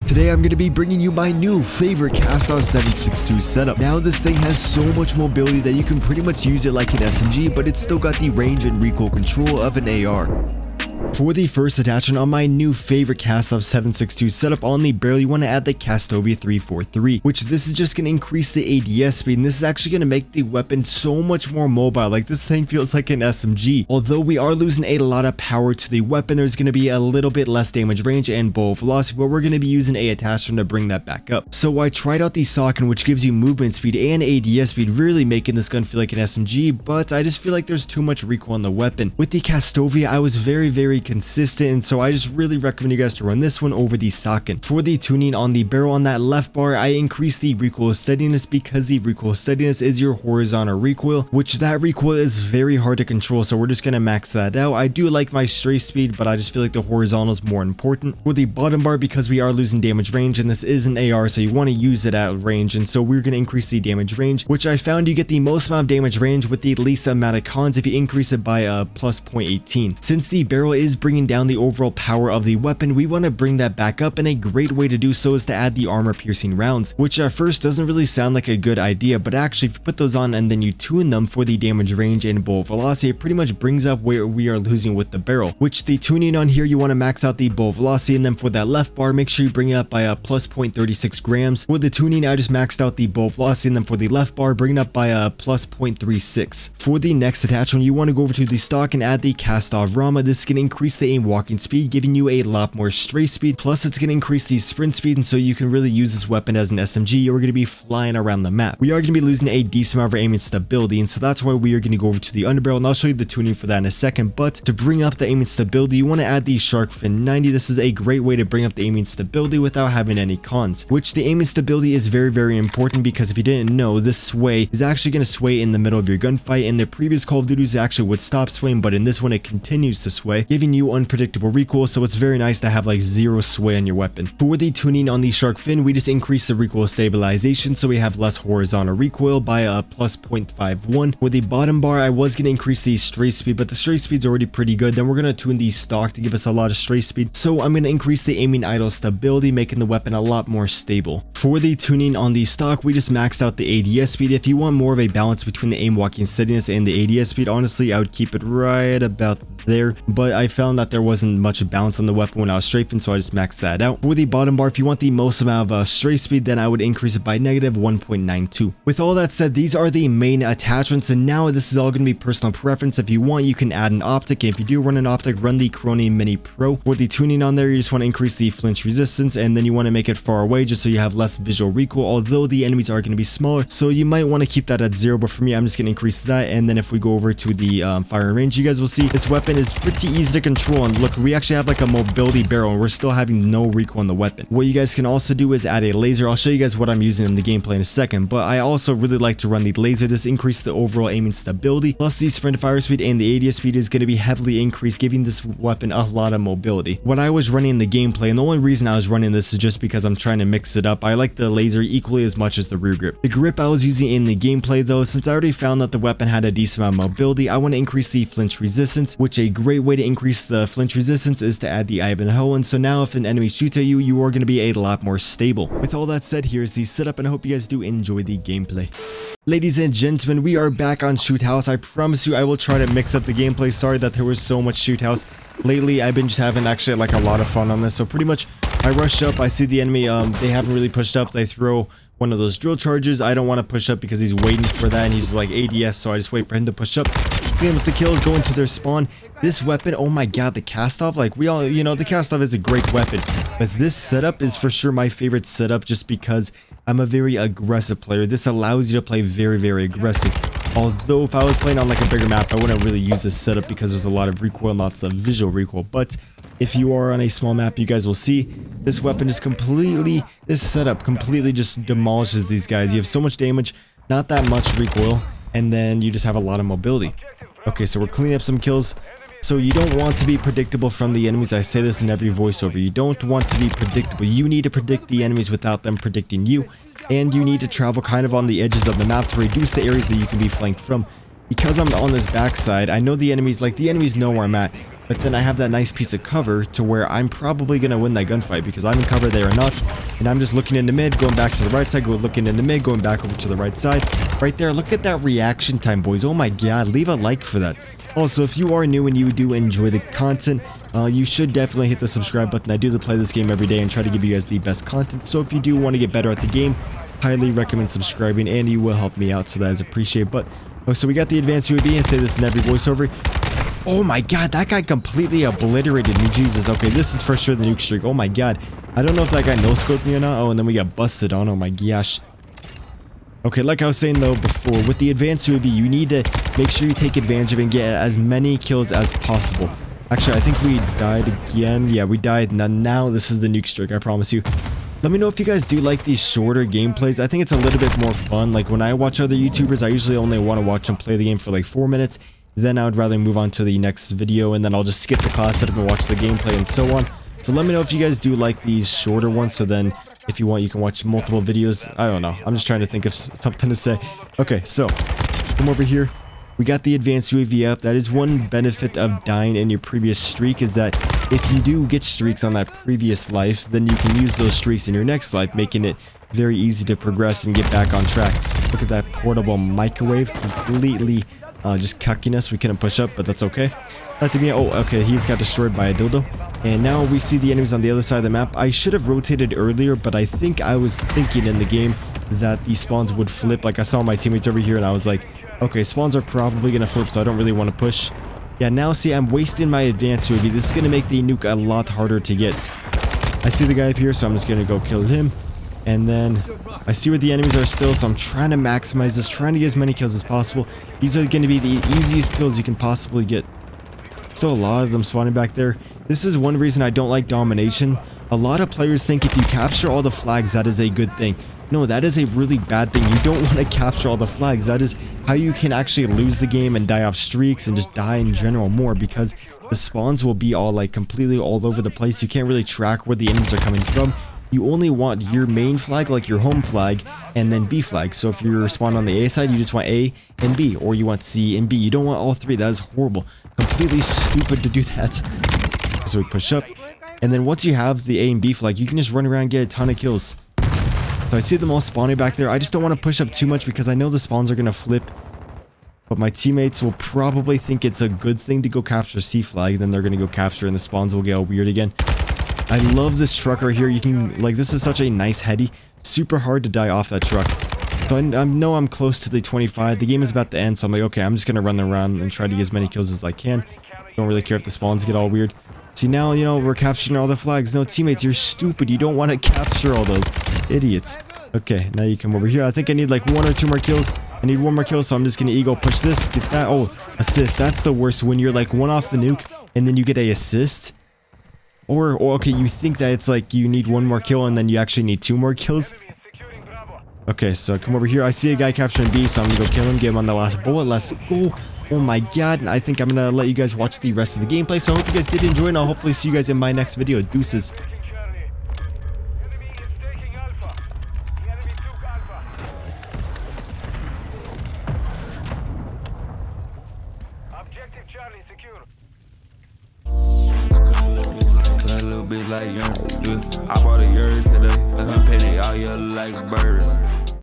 Today I'm going to be bringing you my new favorite Kastov 762 setup. Now this thing has so much mobility that you can pretty much use it like an SMG, but it's still got the range and recoil control of an AR. For the first attachment on my new favorite Kastov 762 setup on the barrel, you want to add the Kastov 343, which this is just going to increase the ADS speed, and this is actually going to make the weapon so much more mobile. Like, this thing feels like an SMG. Although we are losing a lot of power to the weapon, there's going to be a little bit less damage range and bullet velocity, but we're going to be using a attachment to bring that back up. So I tried out the shotgun, which gives you movement speed and ADS speed, really making this gun feel like an SMG, but I just feel like there's too much recoil on the weapon. With the Kastov, I was very consistent, and so I just really recommend you guys to run this one over the shotgun. For the tuning on the barrel on that left bar, I increased the recoil steadiness because the recoil steadiness is your horizontal recoil, which that recoil is very hard to control, so we're just gonna max that out. I do like my straight speed, but I just feel like the horizontal is more important. For the bottom bar, because we are losing damage range, and this is an AR, so you want to use it at range, and so we're gonna increase the damage range, which I found you get the most amount of damage range with the least amount of cons if you increase it by plus 0.18. Since the barrel is bringing down the overall power of the weapon, we want to bring that back up, and a great way to do so is to add the armor piercing rounds, which at first doesn't really sound like a good idea, but actually if you put those on and then you tune them for the damage range and bullet velocity, it pretty much brings up where we are losing with the barrel. Which the tuning on here, you want to max out the bullet velocity, and then for that left bar, make sure you bring it up by a plus 0.36 grams. For the tuning, I just maxed out the bullet velocity, and then for the left bar, bring it up by a plus 0.36. For the next attachment, you want to go over to the stock and add the Kastov Rama. This is going to increase the aim walking speed, giving you a lot more straight speed, plus it's going to increase the sprint speed, and so you can really use this weapon as an SMG. You're going to be flying around the map. We are going to be losing a decent amount of aiming stability, and so that's why we are going to go over to the underbarrel, and I'll show you the tuning for that in a second. But to bring up the aiming stability, you want to add the shark fin 90. This is a great way to bring up the aiming stability without having any cons, which the aiming stability is very important, because if you didn't know, this sway is actually going to sway in the middle of your gunfight. In the previous Call of Duties, it actually would stop swaying, but in this one it continues to sway, giving you unpredictable recoil, so it's very nice to have like zero sway on your weapon. For the tuning on the shark fin, we just increased the recoil stabilization, so we have less horizontal recoil by a plus 0.51. With the bottom bar, I was going to increase the straight speed, but the straight speed's already pretty good. Then we're going to tune the stock to give us a lot of straight speed, so I'm going to increase the aiming idle stability, making the weapon a lot more stable. For the tuning on the stock, we just maxed out the ADS speed. If you want more of a balance between the aim walking steadiness and the ADS speed, honestly I would keep it right about there, but I found that there wasn't much balance on the weapon when I was strafing, so I just maxed that out. For the bottom bar, if you want the most amount of straight speed, then I would increase it by negative 1.92. With all that said, these are the main attachments, and now this is all going to be personal preference. If you want, you can add an optic, and if you do run an optic, run the Chrony Mini Pro. For the tuning on there, you just want to increase the flinch resistance, and then you want to make it far away just so you have less visual recoil, although the enemies are going to be smaller, so you might want to keep that at 0, but for me, I'm just going to increase that. And then if we go over to the firing range, you guys will see this weapon is pretty easy to control, and look, we actually have like a mobility barrel, and we're still having no recoil on the weapon. What you guys can also do is add a laser. I'll show you guys what I'm using in the gameplay in a second, but I also really like to run the laser. This increases the overall aiming stability, plus the sprint fire speed and the ADS speed is going to be heavily increased, giving this weapon a lot of mobility. What I was running in the gameplay, and the only reason I was running this is just because I'm trying to mix it up, I like the laser equally as much as the rear grip. The grip I was using in the gameplay though, since I already found that the weapon had a decent amount of mobility, I want to increase the flinch resistance, which a great way to increase the flinch resistance is to add the Ivanhoe, and so now if an enemy shoots at you, you are going to be a lot more stable. With all that said, here's the setup, and I hope you guys do enjoy the gameplay. Ladies and gentlemen, we are back on Shoot House. I promise you I will try to mix up the gameplay. Sorry that there was so much Shoot House. Lately, I've been just having actually like a lot of fun on this. So pretty much, I rush up, I see the enemy, they haven't really pushed up, they throw one of those drill charges. I don't want to push up because he's waiting for that, and he's like ADS, so I just wait for him to push up. Clean up the kills, go into their spawn. This weapon, oh my god, the Kastov, like we all, you know, the Kastov is a great weapon, but this setup is for sure my favorite setup just because I'm a very aggressive player. This allows you to play very aggressive. Although if I was playing on like a bigger map, I wouldn't really use this setup because there's a lot of recoil and lots of visual recoil. But if you are on a small map, you guys will see this weapon just completely, this setup completely just demolishes these guys. You have so much damage, not that much recoil, and then you just have a lot of mobility. Okay, so we're cleaning up some kills. So you don't want to be predictable from the enemies. I say this in every voiceover. You don't want to be predictable. You need to predict the enemies without them predicting you. And you need to travel kind of on the edges of the map to reduce the areas that you can be flanked from. Because I'm on this backside, I know the enemies, like the enemies know where I'm at. but then I have that nice piece of cover to where I'm probably going to win that gunfight because I'm in cover, they are not, and I'm just looking into mid, going back to the right side, looking into mid, going back over to the right side. Right there, look at that reaction time, boys. Oh my god, leave a like for that. Also, if you are new and you do enjoy the content, you should definitely hit the subscribe button. I do play this game every day and try to give you guys the best content, so if you do want to get better at the game, highly recommend subscribing and you will help me out, so that is appreciated. But so we got the advanced UAV, and say this in every voiceover. Oh my god, that guy completely obliterated me. Jesus. Okay, this is for sure the nuke streak. Oh my god, I don't know if that guy no-scoped me or not. Oh, and then we got busted on. Oh my gosh. Okay, like I was saying though before, with the advanced UAV, you need to make sure you take advantage of it and get as many kills as possible. Actually, I think we died again. Yeah, we died. Now this is the nuke streak, I promise you. Let me know if you guys do like these shorter gameplays. I think it's a little bit more fun. Like when I watch other YouTubers, I usually only want to watch them play the game for like 4 minutes. Then I would rather move on to the next video, and then I'll just skip the class setup and watch the gameplay and so on. So let me know if you guys do like these shorter ones, so then if you want, you can watch multiple videos. I don't know. I'm just trying to think of something to say. Okay, so come over here. We got the advanced UAV up. That is one benefit of dying in your previous streak, is that if you do get streaks on that previous life, then you can use those streaks in your next life, making it very easy to progress and get back on track. Look at that portable microwave, completely just cucking us. We couldn't push up, but that's okay. That to me, oh, okay, he's got destroyed by a dildo. And now we see the enemies on the other side of the map. I should have rotated earlier, but I think I was thinking in the game that the spawns would flip. Like I saw my teammates over here and I was like, okay, spawns are probably going to flip, so I don't really want to push. Yeah, now see, I'm wasting my advanced UAV. This is going to make the nuke a lot harder to get. I see the guy up here, so I'm just going to go kill him. And then I see where the enemies are still, so I'm trying to maximize this, trying to get as many kills as possible. These are going to be the easiest kills you can possibly get. Still a lot of them spawning back there. This is one reason I don't like domination. A lot of players think if you capture all the flags, that is a good thing. No, that is a really bad thing. You don't want to capture all the flags. That is how you can actually lose the game and die off streaks and just die in general more, because the spawns will be all like completely all over the place. You can't really track where the enemies are coming from. You only want your main flag, like your home flag, and then B flag. So if you're spawned on the A side, you just want A and B, or you want C and B. You don't want all three. That is horrible. Completely stupid to do that. So we push up, and then once you have the A and B flag, you can just run around and get a ton of kills. So I see them all spawning back there. I just don't want to push up too much because I know the spawns are going to flip. But my teammates will probably think it's a good thing to go capture C flag. Then they're going to go capture and the spawns will get all weird again. I love this truck right here. You can, like, this is such a nice heady. Super hard to die off that truck. So I know I'm close to the 25. The game is about to end, so I'm like, okay, I'm just going to run around and try to get as many kills as I can. Don't really care if the spawns get all weird. See, now, you know, we're capturing all the flags. No, teammates, you're stupid. You don't want to capture all those. Idiots. Okay, now you come over here. I think I need like 1 or 2 more kills. I need 1 more kill, so I'm just going to ego push this. Get that. Oh, assist. That's the worst. When you're like 1 off the nuke and then you get a assist. Or okay, you think that it's like you need 1 more kill and then you actually need 2 more kills. Okay, so come over here. I see a guy capturing B, so I'm going to go kill him. Get him on the last bullet. Let's go. Oh my god, and I think I'm going to let you guys watch the rest of the gameplay. So I hope you guys did enjoy, and I'll hopefully see you guys in my next video. Deuces. Little bitch like young, I bought a yard today, let him pay it all year like a bird.